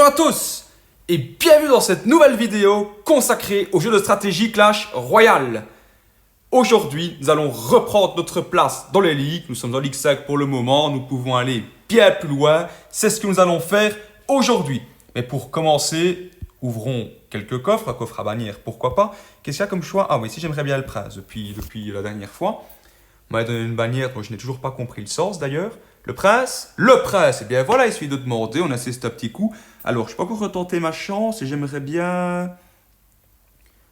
Bonjour à tous et bienvenue dans cette nouvelle vidéo consacrée au jeu de stratégie Clash Royale. Aujourd'hui, nous allons reprendre notre place dans les ligues. Nous sommes en Ligue 5 pour le moment, nous pouvons aller bien plus loin. C'est ce que nous allons faire aujourd'hui. Mais pour commencer, ouvrons quelques coffres, un coffre à bannière, pourquoi pas. Qu'est-ce qu'il y a comme choix? Ah oui, si j'aimerais bien le prince depuis la dernière fois. On m'a donné une bannière dont je n'ai toujours pas compris le sens d'ailleurs. Le prince, et bien voilà, il suffit de demander, on assiste à petit coup. Alors, je peux encore retenter ma chance et j'aimerais bien...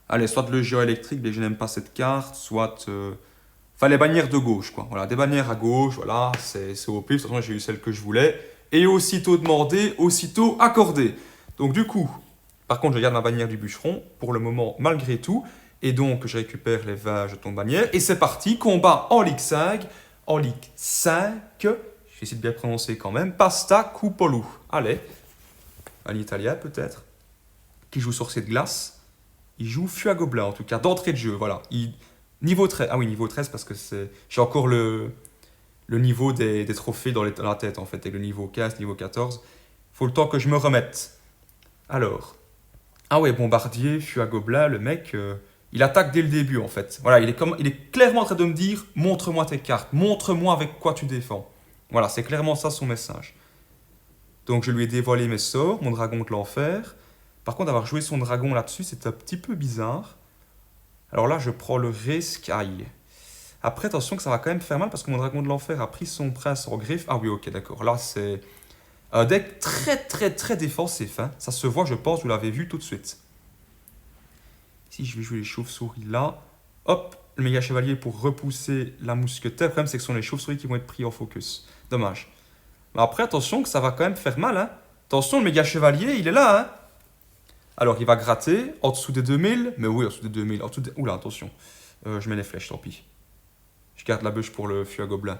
Allez, soit le géant électrique, mais je n'aime pas cette carte, soit... Enfin, les bannières de gauche, quoi. Voilà, des bannières à gauche, voilà, c'est au pire. De toute façon, j'ai eu celle que je voulais. Et aussitôt demandé, aussitôt accordé. Donc, du coup, par contre, je garde ma bannière du bûcheron, pour le moment, malgré tout. Et donc, je récupère les 20 jetons de bannière. Et c'est parti, combat en Ligue 5. En Ligue 5, je vais essayer de bien prononcer quand même. Pasta Cupolu. Allez, un italien peut-être, qui joue sorcier de glace. Il joue Feu à Gobelin, en tout cas, d'entrée de jeu, voilà. Niveau 13, ah oui, niveau 13, parce que j'ai encore le niveau des trophées dans la tête, en fait, et le niveau 15, niveau 14. Faut le temps que je me remette. Alors, ah ouais, bombardier, Feu à Gobelin, le mec... il attaque dès le début en fait. Voilà, il est clairement en train de me dire « Montre-moi tes cartes, montre-moi avec quoi tu défends. » Voilà, c'est clairement ça son message. Donc je lui ai dévoilé mes sorts, mon dragon de l'enfer. Par contre, avoir joué son dragon là-dessus, c'est un petit peu bizarre. Alors là, je prends le risque. Aïe. Après, attention que ça va quand même faire mal parce que mon dragon de l'enfer a pris son prince en griffe. Ah oui, ok, d'accord. Là, c'est un deck très défensif. Hein. Ça se voit, je pense, vous l'avez vu tout de suite. Si je vais jouer les chauves-souris là, hop, le méga chevalier pour repousser la mousquetaire. Le problème, c'est que ce sont les chauves-souris qui vont être pris en focus. Dommage. Mais après, attention que ça va quand même faire mal. Hein. Attention, le méga chevalier, il est là. Hein. Alors, il va gratter en dessous des 2000. Mais oui, en dessous des 2000. Oula, attention. Je mets les flèches, tant pis. Je garde la bûche pour le Feu à Gobelin.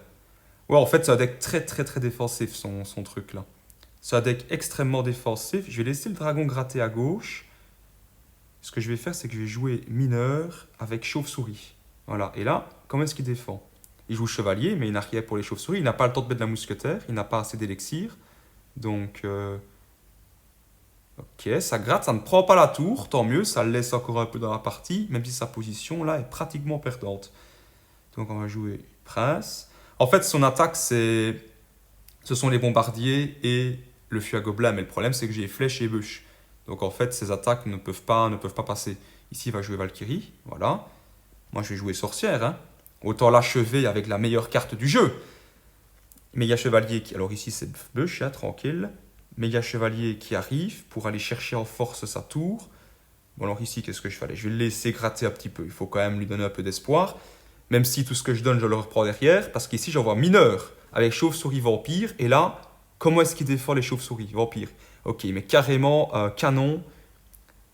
Ouais, en fait, c'est un deck très défensif, son truc là. C'est un deck extrêmement défensif. Je vais laisser le dragon gratter à gauche. Ce que je vais faire, c'est que je vais jouer mineur avec chauve-souris. Voilà. Et là, comment est-ce qu'il défend? Il joue chevalier, mais il n'a rien pour les chauves-souris. Il n'a pas le temps de mettre la mousquetaire. Il n'a pas assez d'élixir. Donc, ok, ça gratte. Ça ne prend pas la tour. Tant mieux, ça le laisse encore un peu dans la partie, même si sa position, là, est pratiquement perdante. Donc, on va jouer prince. En fait, son attaque, ce sont les bombardiers et le Feu à Gobelin. Mais le problème, c'est que j'ai flèche et bûche. Donc en fait, ces attaques ne peuvent pas passer. Ici, il va jouer Valkyrie, voilà. Moi, je vais jouer sorcière. Hein. Autant l'achever avec la meilleure carte du jeu. Méga chevalier qui... Alors ici, c'est bûche, hein, tranquille. Méga chevalier qui arrive pour aller chercher en force sa tour. Bon, alors ici, qu'est-ce que je fais? Je vais le laisser gratter un petit peu. Il faut quand même lui donner un peu d'espoir. Même si tout ce que je donne, je le reprends derrière. Parce qu'ici, j'envoie mineur avec chauve-souris vampire. Et là, comment est-ce qu'il défend les chauves-souris vampires? Ok, mais carrément un canon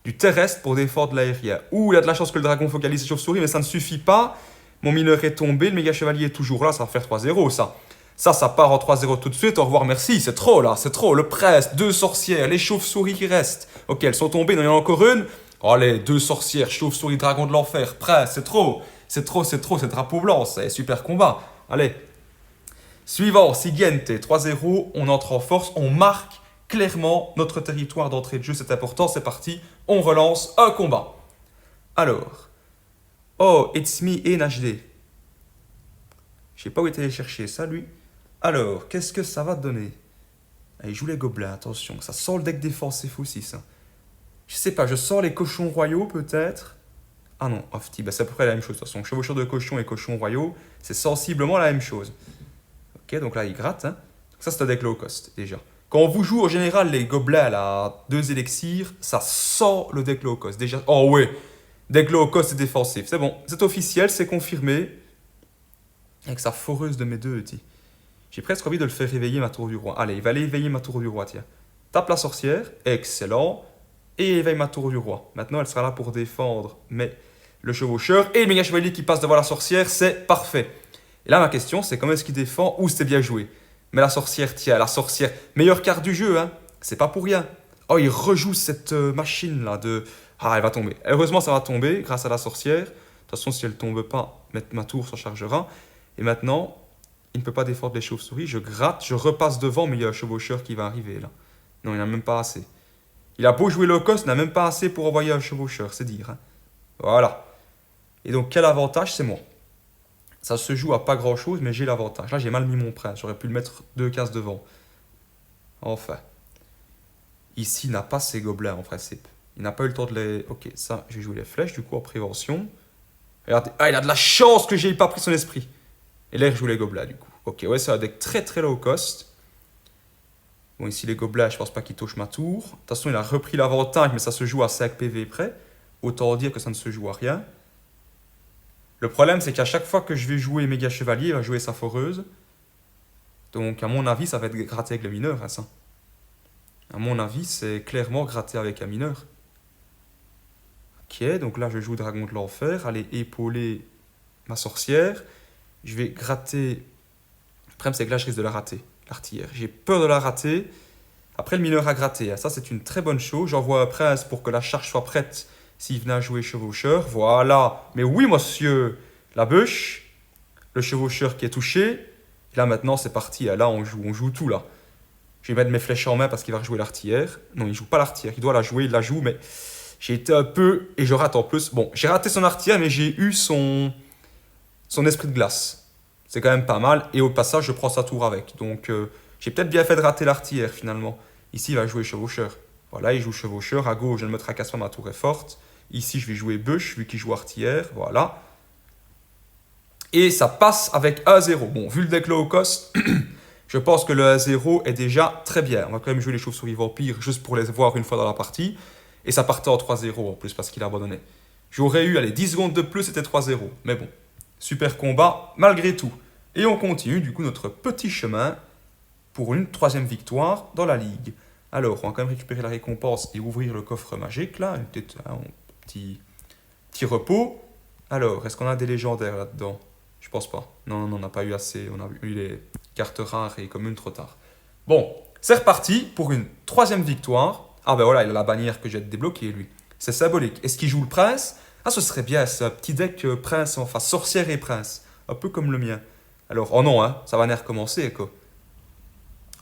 du terrestre pour défendre l'aérien. Ouh, il a de la chance que le dragon focalise ses chauves-souris, mais ça ne suffit pas. Mon mineur est tombé, le méga chevalier est toujours là, ça va faire 3-0 ça. Ça part en 3-0 tout de suite, au revoir, merci, c'est trop là, c'est trop. Le presse, 2 sorcières, les chauves-souris qui restent. Ok, elles sont tombées, il y en a encore une. Oh, allez, 2 sorcières, chauves-souris, dragon de l'enfer, presse, c'est trop, c'est drapeau blanc, c'est super combat. Allez. Suivant, Siguiente, 3-0, on entre en force, on marque clairement notre territoire d'entrée de jeu, c'est important, c'est parti, on relance un combat. Alors, oh, it's me in HD. Je sais pas où il était allé chercher ça, lui. Alors, qu'est-ce que ça va donner? Allez, joue les gobelins, attention, ça sent le deck défensif aussi, ça. Je sais pas, je sens les cochons royaux, peut-être. Ah non, Ofti, bah c'est à peu près la même chose, de toute façon. Chevaucheur de cochons et cochons royaux, c'est sensiblement la même chose. Ok, donc là, il gratte, hein. Ça, c'est un deck low cost, déjà. Quand on vous joue en général les gobelins à 2 élixirs, ça sent le deck low cost. Déjà, oh ouais, deck low cost et défensif. C'est bon, c'est officiel, c'est confirmé. Avec sa foreuse de mes deux outils. J'ai presque envie de le faire réveiller ma tour du roi. Allez, il va aller éveiller ma tour du roi, tiens. Tape la sorcière, excellent. Et éveille ma tour du roi. Maintenant, elle sera là pour défendre mais le chevaucheur. Et le méga chevalier qui passe devant la sorcière, c'est parfait. Et là, ma question, c'est comment est-ce qu'il défend ou c'était bien joué. Mais la sorcière, tiens, la sorcière, meilleure carte du jeu, hein. C'est pas pour rien. Oh, il rejoue cette machine-là de... Ah, elle va tomber. Heureusement, ça va tomber grâce à la sorcière. De toute façon, si elle ne tombe pas, ma tour s'en chargera. Et maintenant, il ne peut pas défendre les chauves-souris. Je gratte, je repasse devant, mais il y a un chevaucheur qui va arriver, là. Non, il n'y en a même pas assez. Il a beau jouer low cost, il n'a même pas assez pour envoyer un chevaucheur, c'est dire. Hein. Voilà. Et donc, quel avantage? C'est moi. Ça se joue à pas grand chose, mais j'ai l'avantage. Là, j'ai mal mis mon prince. J'aurais pu le mettre 2 cases devant. Enfin. Ici, il n'a pas ses gobelins en principe. Il n'a pas eu le temps de les. Ok, ça, je vais jouer les flèches du coup en prévention. Regardez. Ah, il a de la chance que j'ai pas pris son esprit. Et là, il joue les gobelins du coup. Ok, ouais, c'est un deck très très low cost. Bon, ici, les gobelins, je pense pas qu'il touche ma tour. De toute façon, il a repris l'avantage, mais ça se joue à 5 PV près. Autant dire que ça ne se joue à rien. Le problème, c'est qu'à chaque fois que je vais jouer méga chevalier, il va jouer sa foreuse. Donc, à mon avis, ça va être gratté avec le mineur, hein, ça. À mon avis, c'est clairement gratté avec un mineur. Ok, donc là, je joue Dragon de l'Enfer. Allez épauler ma sorcière. Je vais gratter. Le problème, c'est que là, je risque de la rater, l'artillère. J'ai peur de la rater. Après, le mineur a gratté. Ça, c'est une très bonne chose. J'envoie un prince pour que la charge soit prête s'il venait à jouer chevaucheur. Voilà. Mais oui, monsieur. La bûche. Le chevaucheur qui est touché. Et là, maintenant, c'est parti. Là, on joue tout, là. Je vais mettre mes flèches en main parce qu'il va rejouer l'artillère. Non, il joue pas l'artillère. Il doit la jouer, il la joue, mais j'ai été un peu... Et je rate en plus. Bon, j'ai raté son artillère, mais j'ai eu son esprit de glace. C'est quand même pas mal. Et au passage, je prends sa tour avec. Donc, j'ai peut-être bien fait de rater l'artillère, finalement. Ici, il va jouer chevaucheur. Voilà, il joue chevaucheur. À gauche, je ne me tracasse pas, ma tour est forte. Ici, je vais jouer bûche, vu qu'il joue artillère. Voilà. Et ça passe avec 1-0. Bon, vu le deck low cost... Je pense que le 1-0 est déjà très bien. On va quand même jouer les chauves-souris vampires juste pour les voir une fois dans la partie. Et ça partait en 3-0 en plus parce qu'il a abandonné. J'aurais eu, allez, 10 secondes de plus, c'était 3-0. Mais bon, super combat malgré tout. Et on continue du coup notre petit chemin pour une 3e victoire dans la ligue. Alors, on va quand même récupérer la récompense et ouvrir le coffre magique là. Un petit repos. Alors, est-ce qu'on a des légendaires là-dedans? Je pense pas. Non, on n'a pas eu assez. On a eu les cartes rares et communes trop tard. Bon, c'est reparti pour une 3e victoire. Ah ben voilà, il a la bannière que j'ai débloquée, lui. C'est symbolique. Est-ce qu'il joue le prince? Ah, ce serait bien, c'est un petit deck prince, enfin sorcière et prince. Un peu comme le mien. Alors, oh non, hein, ça va venir recommencer, quoi.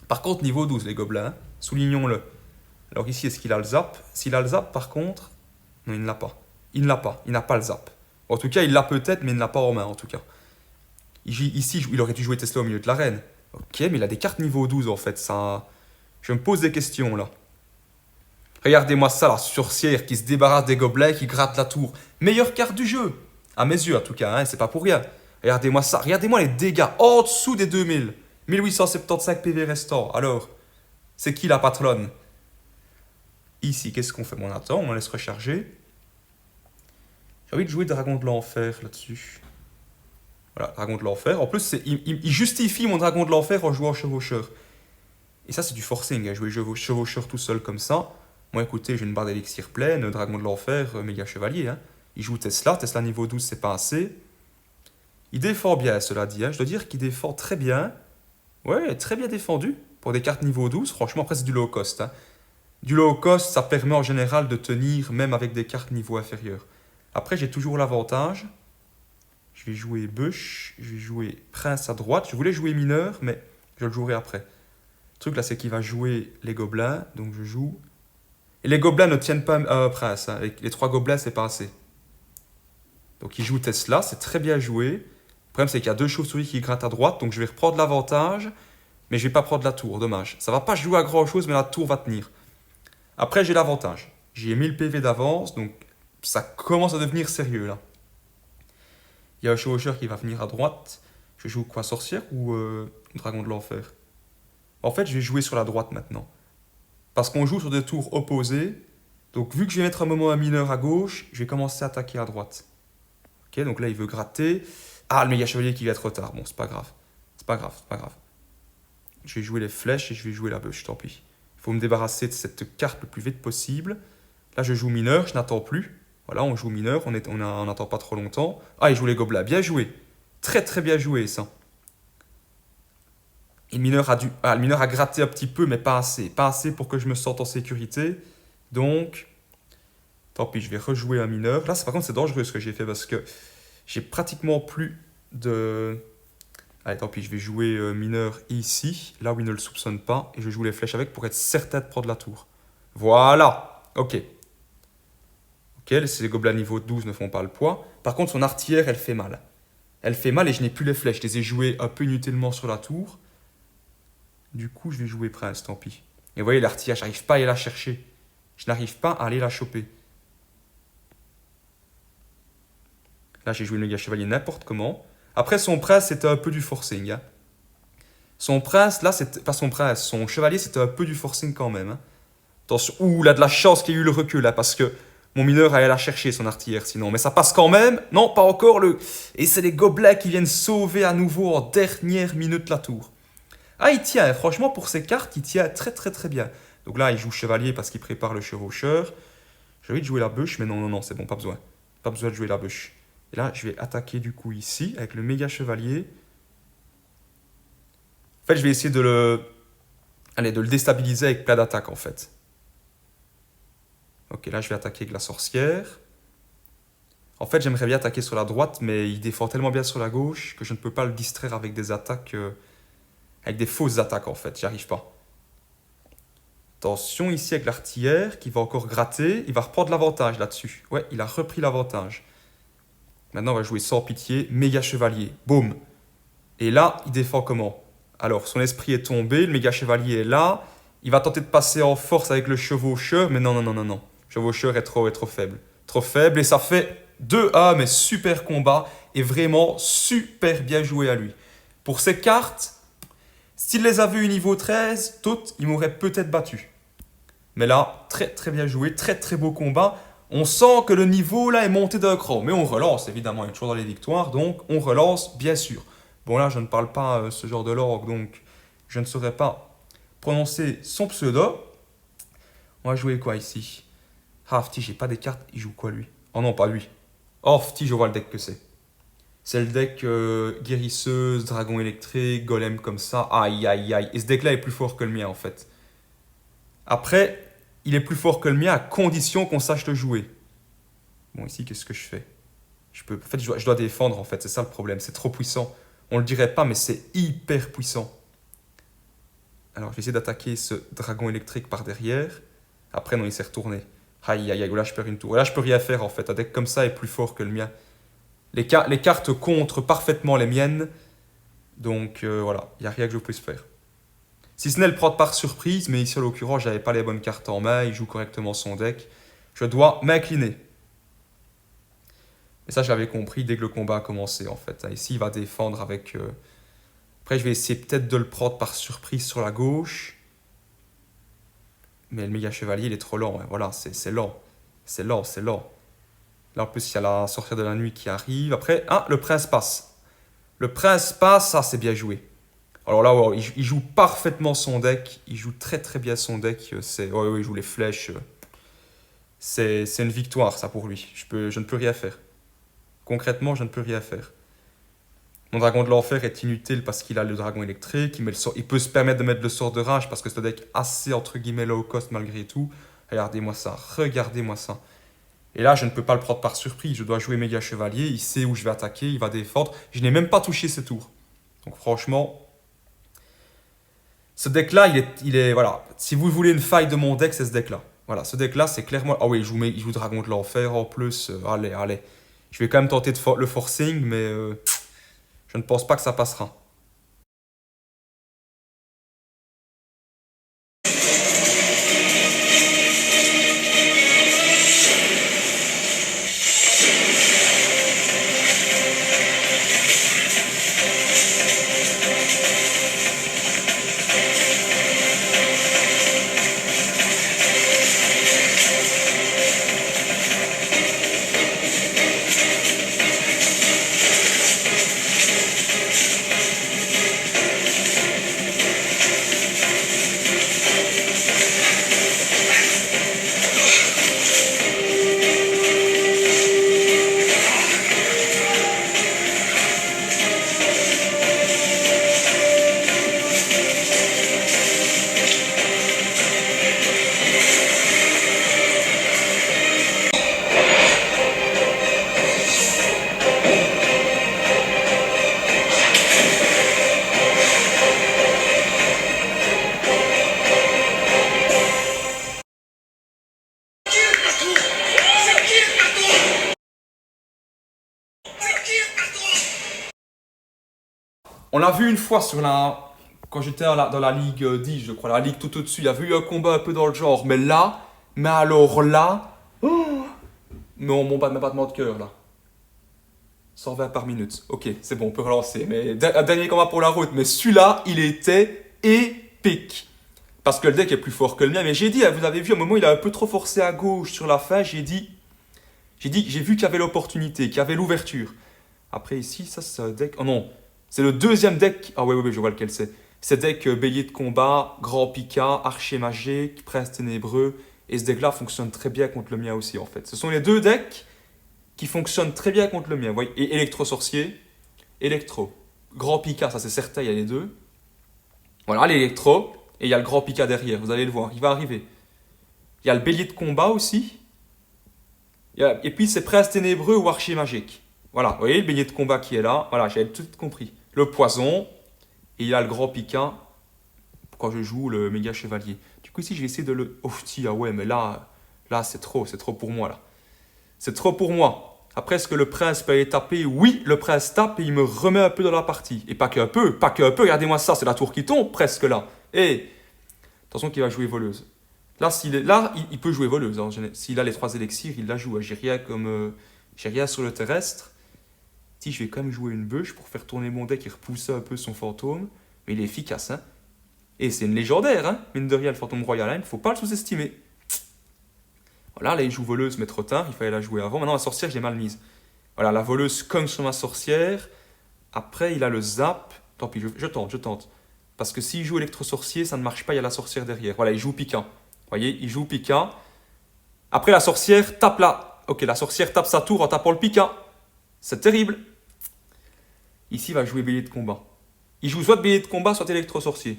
Par contre, niveau 12, les gobelins, hein, soulignons-le. Alors ici, est-ce qu'il a le zap? S'il a le zap, par contre... Non, il ne l'a pas. Il ne l'a pas. Il n'a pas le zap. En tout cas, il l'a peut-être, mais il ne l'a pas en main, en tout cas. Ici, il aurait dû jouer Tesla au milieu de l'arène. Ok, mais il a des cartes niveau 12 en fait. Ça... Je me pose des questions là. Regardez-moi ça, la sorcière qui se débarrasse des gobelins, qui gratte la tour. Meilleure carte du jeu. À mes yeux en tout cas, hein, c'est pas pour rien. Regardez-moi ça. Regardez-moi les dégâts en dessous des 2000. 1875 PV restants. Alors, c'est qui la patronne? Ici, qu'est-ce qu'on fait? Bon, on attend, on laisse recharger. J'ai envie de jouer Dragon de l'Enfer là-dessus. Voilà, Dragon de l'Enfer. En plus, il justifie mon Dragon de l'Enfer en jouant chevaucheur. Et ça, c'est du forcing, hein, jouer chevaucheur tout seul comme ça. Moi, écoutez, j'ai une barre d'élixir pleine, Dragon de l'Enfer, méga chevalier. Hein. Il joue Tesla, Tesla niveau 12, c'est pas assez. Il défend bien, cela dit. Hein. Je dois dire qu'il défend très bien. Ouais, très bien défendu. Pour des cartes niveau 12, franchement, après, c'est du low cost. Hein. Du low cost, ça permet en général de tenir, même avec des cartes niveau inférieur. Après, j'ai toujours l'avantage. Je vais jouer bûche, je vais jouer prince à droite. Je voulais jouer mineur, mais je le jouerai après. Le truc là, c'est qu'il va jouer les gobelins, donc je joue. Et les gobelins ne tiennent pas prince. Hein. Les 3 gobelins, c'est pas assez. Donc il joue Tesla, c'est très bien joué. Le problème, c'est qu'il y a 2 chauves-souris qui grattent à droite, donc je vais reprendre l'avantage, mais je vais pas prendre la tour, dommage. Ça va pas jouer à grand chose, mais la tour va tenir. Après, j'ai l'avantage. J'ai 1000 PV d'avance, donc ça commence à devenir sérieux là. Il y a un chevaucheur qui va venir à droite. Je joue quoi, sorcière ou dragon de l'enfer? En fait, je vais jouer sur la droite maintenant. Parce qu'on joue sur des tours opposés. Donc, vu que je vais mettre un moment un mineur à gauche, je vais commencer à attaquer à droite. Ok, donc là, il veut gratter. Ah, le méga chevalier qui va être retard. Bon, c'est pas grave. C'est pas grave, c'est pas grave. Je vais jouer les flèches et je vais jouer la bûche, tant pis. Il faut me débarrasser de cette carte le plus vite possible. Là, je joue mineur, je n'attends plus. Voilà, on joue mineur, on n'attend pas trop longtemps. Ah, il joue les gobelins, bien joué. Très très bien joué ça. Et le mineur le mineur a gratté un petit peu, mais pas assez. Pas assez pour que je me sente en sécurité. Donc, tant pis, je vais rejouer un mineur. Là, par contre, c'est dangereux ce que j'ai fait parce que j'ai pratiquement plus de... Allez, tant pis, je vais jouer mineur ici, là où il ne le soupçonne pas. Et je joue les flèches avec pour être certain de prendre la tour. Voilà. Ok. Ok, les gobelins niveau 12 ne font pas le poids. Par contre, son artillère, elle fait mal. Elle fait mal et je n'ai plus les flèches. Je les ai jouées un peu inutilement sur la tour. Du coup, je vais jouer prince, tant pis. Et vous voyez, l'artillère, j'arrive pas à aller la chercher. Je n'arrive pas à aller la choper. Là, j'ai joué le méga chevalier n'importe comment. Après, son prince, c'était un peu du forcing. Hein. Son prince, là, c'était pas son prince. Son chevalier, c'était un peu du forcing quand même. Hein. Attention, ouh, là, de la chance qu'il y a eu le recul, là, parce que mon mineur allait la chercher, son artillère, sinon. Mais ça passe quand même. Non, pas encore le... Et c'est les gobelins qui viennent sauver à nouveau en dernière minute la tour. Ah, il tient, franchement, pour ces cartes, il tient très très très bien. Donc là, il joue chevalier parce qu'il prépare le chevaucheur. J'ai envie de jouer la bûche, mais non, non, non, c'est bon, pas besoin. Pas besoin de jouer la bûche. Et là, je vais attaquer du coup ici, avec le méga chevalier. En fait, je vais essayer de le... Allez, de le déstabiliser avec plein d'attaques, en fait. Ok, là, je vais attaquer avec la sorcière. En fait, j'aimerais bien attaquer sur la droite, mais il défend tellement bien sur la gauche que je ne peux pas le distraire avec des attaques... avec des fausses attaques, en fait. J'y arrive pas. Attention ici avec l'artillère qui va encore gratter. Il va reprendre l'avantage là-dessus. Ouais, il a repris l'avantage. Maintenant, on va jouer sans pitié. Méga chevalier. Boum. Et là, il défend comment? Alors, son esprit est tombé. Le méga chevalier est là. Il va tenter de passer en force avec le chevaucheur. Mais non, non, non, non, non. Le chevaucheur est trop faible. Trop faible. Et ça fait 2-1, mais super combat. Et vraiment super bien joué à lui. Pour ces cartes, s'il les avait eu niveau 13, toutes, il m'aurait peut-être battu. Mais là, très très bien joué, très très beau combat. On sent que le niveau là est monté d'un cran. Mais on relance, évidemment, il est toujours dans les victoires, donc on relance, bien sûr. Bon là, je ne parle pas ce genre de langue, donc je ne saurais pas prononcer son pseudo. On va jouer quoi ici? Ah, Fti, j'ai pas des cartes, il joue quoi lui? Oh non, pas lui. Oh, Fti, je vois le deck que c'est. C'est le deck guérisseuse, dragon électrique, golem comme ça. Aïe, aïe, aïe. Et ce deck-là est plus fort que le mien, en fait. Après, il est plus fort que le mien à condition qu'on sache le jouer. Bon, ici, qu'est-ce que je fais? En fait, je dois défendre, en fait. C'est ça le problème. C'est trop puissant. On le dirait pas, mais c'est hyper puissant. Alors, je vais essayer d'attaquer ce dragon électrique par derrière. Après, non, il s'est retourné. Aïe, aïe, aïe. Là, je perds une tour. Et là, je peux rien faire, en fait. Un deck comme ça est plus fort que le mien. Les cartes contre parfaitement les miennes. Donc, voilà. Il n'y a rien que je puisse faire. Si ce n'est le prendre par surprise, mais ici, en l'occurrence, j'avais pas les bonnes cartes en main. Il joue correctement son deck. Je dois m'incliner. Et ça, j'avais compris dès que le combat a commencé, en fait. Ici, il va défendre avec... Après, je vais essayer peut-être de le prendre par surprise sur la gauche. Mais le méga chevalier, il est trop lent. Hein. Voilà, c'est lent. C'est lent, c'est lent. Là, en plus, il y a la sorcière de la nuit qui arrive. Après, ah, le prince passe. Le prince passe, ça, c'est bien joué. Alors là, ouais, il joue parfaitement son deck. Il joue très très bien son deck. Ouais, il joue les flèches. C'est une victoire, ça, pour lui. Je ne peux rien faire. Concrètement, je ne peux rien faire. Mon dragon de l'enfer est inutile parce qu'il a le dragon électrique. Il peut se permettre de mettre le sort de rage parce que c'est un deck assez, entre guillemets, low cost malgré tout. Regardez-moi ça, regardez-moi ça. Et là, je ne peux pas le prendre par surprise. Je dois jouer méga chevalier. Il sait où je vais attaquer, il va défendre. Je n'ai même pas touché ses tours. Donc franchement... Ce deck-là, voilà. Si vous voulez une faille de mon deck, c'est ce deck-là. Voilà, ce deck-là, c'est clairement... Ah oui, il joue Dragon de l'Enfer en plus. Allez, allez. Je vais quand même tenter le forcing, mais je ne pense pas que ça passera. On l'a vu une fois sur quand j'étais dans la Ligue 10, je crois, la Ligue tout au-dessus. Il y avait eu un combat un peu dans le genre. Mais alors là... Non, mon battement de cœur, là. 120 par minute. Ok, c'est bon, on peut relancer. Mais un dernier combat pour la route. Mais celui-là, il était épique. Parce que le deck est plus fort que le mien. Mais j'ai dit, vous avez vu, à un moment, il a un peu trop forcé à gauche sur la fin. J'ai vu qu'il y avait l'opportunité, qu'il y avait l'ouverture. Après, ici, ça, c'est un deck... Oh non, c'est le deuxième deck... Ah ouais, je vois lequel c'est. C'est deck bélier de combat, grand pika, archer magique, prince ténébreux. Et ce deck-là fonctionne très bien contre le mien aussi, en fait. Ce sont les deux decks qui fonctionnent très bien contre le mien. Vous voyez, et électro-sorcier, électro. Grand pika, ça c'est certain, il y a les deux. Voilà, l'électro. Et il y a le grand pika derrière, vous allez le voir, il va arriver. Il y a le bélier de combat aussi. Et puis c'est prince ténébreux ou archer magique. Voilà, vous voyez le bélier de combat qui est là. Voilà, j'avais tout compris. Le poison. Et il y a le grand piquant quand je joue le méga chevalier. Du coup, ici, je vais essayer de le... Oh, ah ouais, mais là c'est trop pour moi, là. C'est trop pour moi. Après, est-ce que le prince peut aller taper? Oui, le prince tape et il me remet un peu dans la partie. Et pas qu'un peu, regardez-moi ça, c'est la tour qui tombe, presque là. Et attention qu'il va jouer voleuse. Là, il peut jouer voleuse. Hein. S'il a les 3 élixirs, il la joue. J'ai rien sur le terrestre. Si je vais quand même jouer une bûche pour faire tourner mon deck et repousser un peu son fantôme. Mais il est efficace, hein. Et c'est une légendaire, hein. Mine de rien, le fantôme royal, il ne faut pas le sous-estimer. Voilà, là il joue voleuse, mais trop tard, il fallait la jouer avant. Maintenant, la sorcière, je l'ai mal mise. Voilà, la voleuse cogne sur ma sorcière. Après, il a le zap. Tant pis, je tente. Parce que s'il joue électro-sorcier, ça ne marche pas, il y a la sorcière derrière. Voilà, il joue piquant. Vous voyez, il joue piquant. Après, la sorcière tape là. Ok, la sorcière tape sa tour en tapant le piquant. C'est terrible. Ici, il va jouer bélier de combat. Il joue soit bélier de combat, soit électro-sorcier.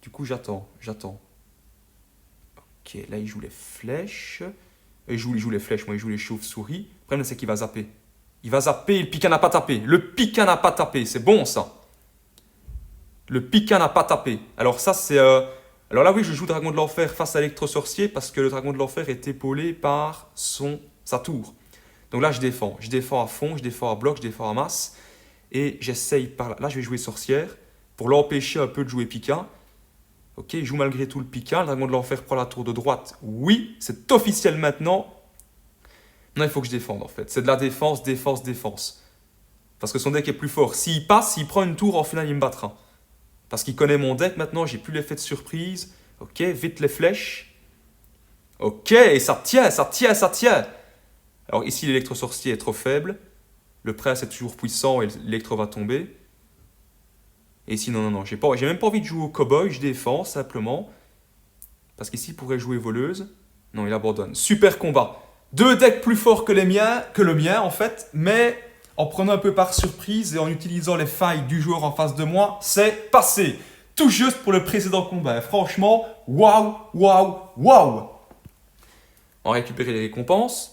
Du coup, j'attends. Ok, là, il joue les flèches. Il joue les flèches, moi, il joue les chauves-souris. Le problème, c'est qu'il va zapper. Il va zapper, le piquant n'a pas tapé. C'est bon, ça. Le piquant n'a pas tapé. Alors ça, c'est... Alors là, oui, je joue Dragon de l'Enfer face à électro-sorcier parce que le Dragon de l'Enfer est épaulé par sa tour. Donc là, je défends. Je défends à fond, je défends à bloc, je défends à masse. Et j'essaye par là. Là, je vais jouer sorcière pour l'empêcher un peu de jouer piquant. Ok, il joue malgré tout le piquant. Le Dragon de l'Enfer prend la tour de droite. Oui, c'est officiel maintenant. Non, il faut que je défende en fait. C'est de la défense. Parce que son deck est plus fort. S'il passe, s'il prend une tour, en finale, il me battra. Parce qu'il connaît mon deck maintenant, j'ai plus l'effet de surprise. Ok, vite les flèches. Ok, et ça tient. Alors ici, l'électro-sorcier est trop faible. Le prince est toujours puissant et l'électro va tomber. Et ici, non, j'ai même pas envie de jouer au cowboy, je défends simplement. Parce qu'ici, il pourrait jouer voleuse. Non, il abandonne. Super combat. 2 decks plus forts que le mien en fait, mais en prenant un peu par surprise et en utilisant les failles du joueur en face de moi, c'est passé. Tout juste pour le précédent combat. Franchement, waouh. On va récupérer les récompenses.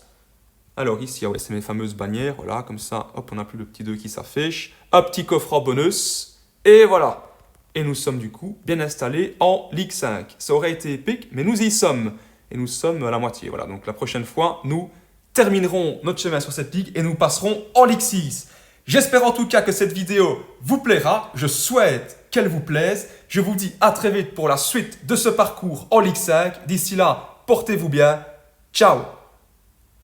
Alors ici, ouais, c'est mes fameuses bannières. Voilà, comme ça, hop, on n'a plus le petit 2 qui s'affiche. Un petit coffre en bonus. Et voilà. Et nous sommes du coup bien installés en Ligue 5. Ça aurait été épique, mais nous y sommes. Et nous sommes à la moitié. Voilà, donc la prochaine fois, nous terminerons notre chemin sur cette ligue et nous passerons en Ligue 6. J'espère en tout cas que cette vidéo vous plaira. Je souhaite qu'elle vous plaise. Je vous dis à très vite pour la suite de ce parcours en Ligue 5. D'ici là, portez-vous bien. Ciao!